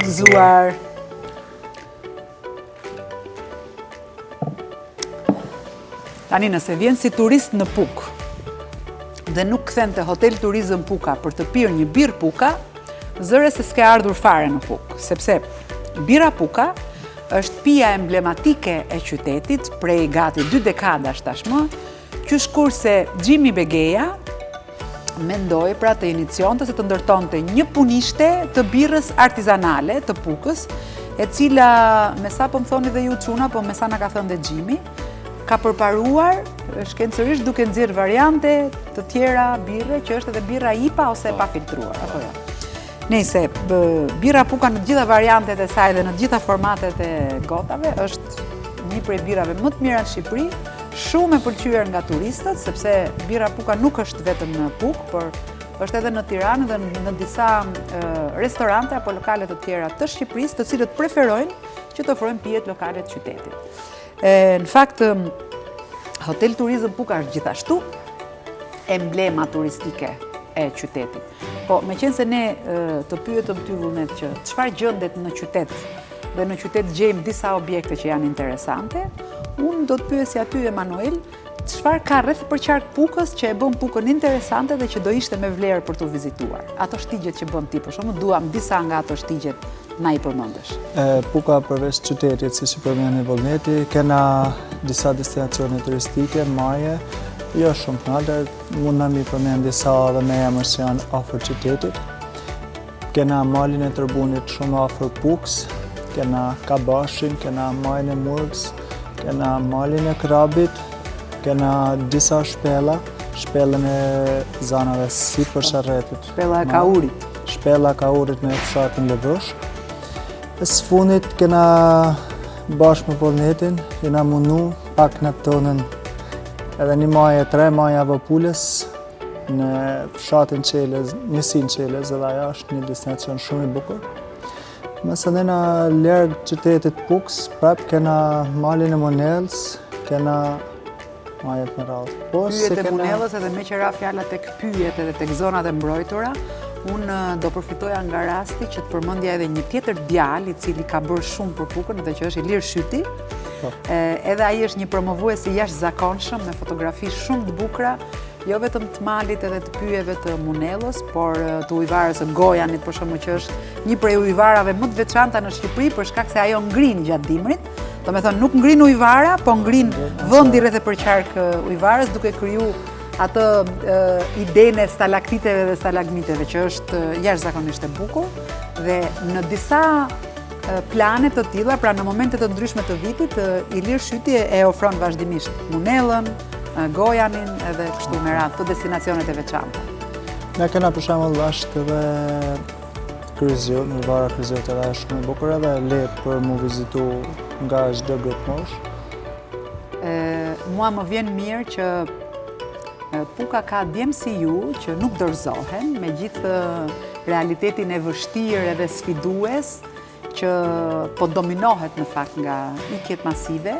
gëzuar. Tani nëse vjen si turist në Puk dhe nuk kthen te Hotel Turizëm Puka për të pirë një birë Puka, zëre se s'ke ardhur fare në Puk, sepse bira Puka është pija emblematike e qytetit prej gati 2 dekadash tashmë, që shkurse Gjimi Begeja mendoi pra të inicionte se të ndërtonte një punishte të birrës artizanale të Pukës, e cila me sa po më thoni dhe ju çuna, po me sa na ka thënë dhe Gjimi, ka përparuar shkencërisht duke nxjerrë variante të tjera birre, që është edhe birra IPA ose pa filtruar, apo jo. Nëse birra Puka në të gjitha variantet e saj dhe në të gjitha formatet e gotave është një prej birrave më të mira në Shqipëri, shumë e pëlqyer nga turistët, sepse birra Puka nuk është vetëm në Puk, por është edhe në Tiranë dhe në disa restorante apo lokale të tjera të Shqipërisë, të cilët preferojnë që të ofrojnë pijet lokale të qytetit. Në fakt, Hotel Turizëm Puka është gjithashtu emblema turistike e qytetit. Po, me qenë se ne të pyetëm ty Vullnet që çfarë gjendet në qytet, dhe në qytet gjejmë disa objekte që janë interesante, unë do të pyesja ty, Emanuel, çfarë ka rreth përqark Pukës që e bën Pukën interesante dhe që do ishte me vlerë për të vizituar? Ato shtigjet që bën ti, për shembull, duam disa nga ato shtigjet na i përmendesh. Puka përveç qytetit, siç i përmendi Vullneti, kena disa destinacione turistike, maje, jo shumë të mëdha, mund na mi përmend disa dhe me emër që janë afër qytetit. Kena malin e Tërbunit shumë afër Pukës, kena Kabashin, kena majën e Murgës, kena malin e Krabit, kena disa shpella, shpellën e zanave sipër Sharretit. Shpella e Kaurit. Shpella e Kaurit në fshatin Lëvësh. Së fundit kena bashkë me Vullnetin, jena mundu pak në tonën edhe një maje 3 maja Vapulës në fshatin Qelez, njësin Qelez, edhe aja është një destinacion shumë i bukur. Mëse ndena lërgë qytetit Pukës, prap kena malin e Monellës, kena majet në radhë. Pyjet e Monellës edhe me qëra fjalla tek pyjet edhe tek zonat e mbrojtura, unë do përfitoja nga rasti që të përmendja edhe një tjetër djalë i cili ka bërë shumë për Pukën dhe që është Ilir Shyti. Edhe ai është një promovues i jashtëzakonshëm me fotografi shumë të bukura, jo vetëm të malit edhe të pyjeve të Monellës, por të ujvarës së Gojanit, për shembull, që është një prej ujvarave më të veçanta në Shqipëri për shkak se ajo ngrin gjatë dimrit. Do me thonë, nuk ngrin ujvara, po ngrin vendi rreth e përqark ujvarës duke kriju atë idenë e stalaktiteve dhe stalagmiteve, që është jashtëzakonisht e bukur, dhe në disa plane të tilla, pra në momente të ndryshme të vitit, Ilir Shyti e ofron vazhdimisht Monellën, Gojanin edhe kështu me radhë të destinacionet e veçanta. Ne kena për shembull është edhe Kryzion, ujvara Kryziot edhe është shumë e bukur edhe lehtë për mu vizitu nga çdo grup mosh. Mua më vjen mirë që Puka ka djemë si ju që nuk dorëzohen me gjithë realitetin e vështirë edhe sfidues që po dominohet në fakt nga ikjet masive,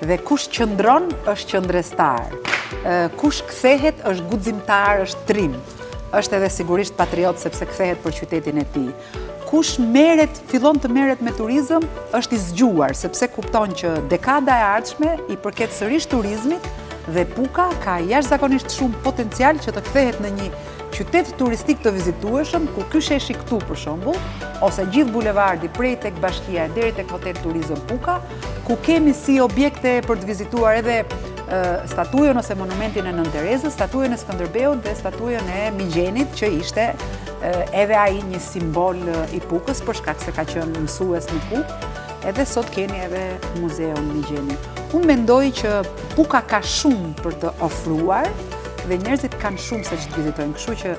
dhe kush qëndron është qëndrestar, kush kthehet është guximtar, është trim, është edhe sigurisht patriot sepse kthehet për qytetin e tij. Kush fillon të merret me turizëm është i zgjuar sepse kupton që dekada e ardhshme i përket sërish turizmit dhe Puka ka jashtëzakonisht shumë potencial që të kthehet në një qytet turistik të vizitueshëm, ku ky sheshi këtu për shembull, ose gjithë bulevardi prej tek Bashkia deri tek Hotel Turizëm Puka, ku kemi si objekte për të vizituar edhe statujën ose monumentin e Nën Terezës, statujën e Skënderbeut dhe statujën e Migjenit, që ishte edhe ai një simbol i Pukës për shkak se ka qenë mësues në Pukë, edhe sot keni edhe muzeun Migjenit. Unë mendoj që Puka ka shumë për të ofruar dhe njerëzit kanë shumë se që të vizitojnë, kështu që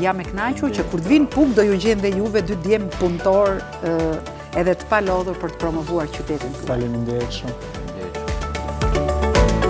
jam e kënaqur që kur të vinë Pukë do ju gjejnë dhe juve 2 djemë punëtor edhe të palodhur për të promovuar qytetin. Faleminderit shumë.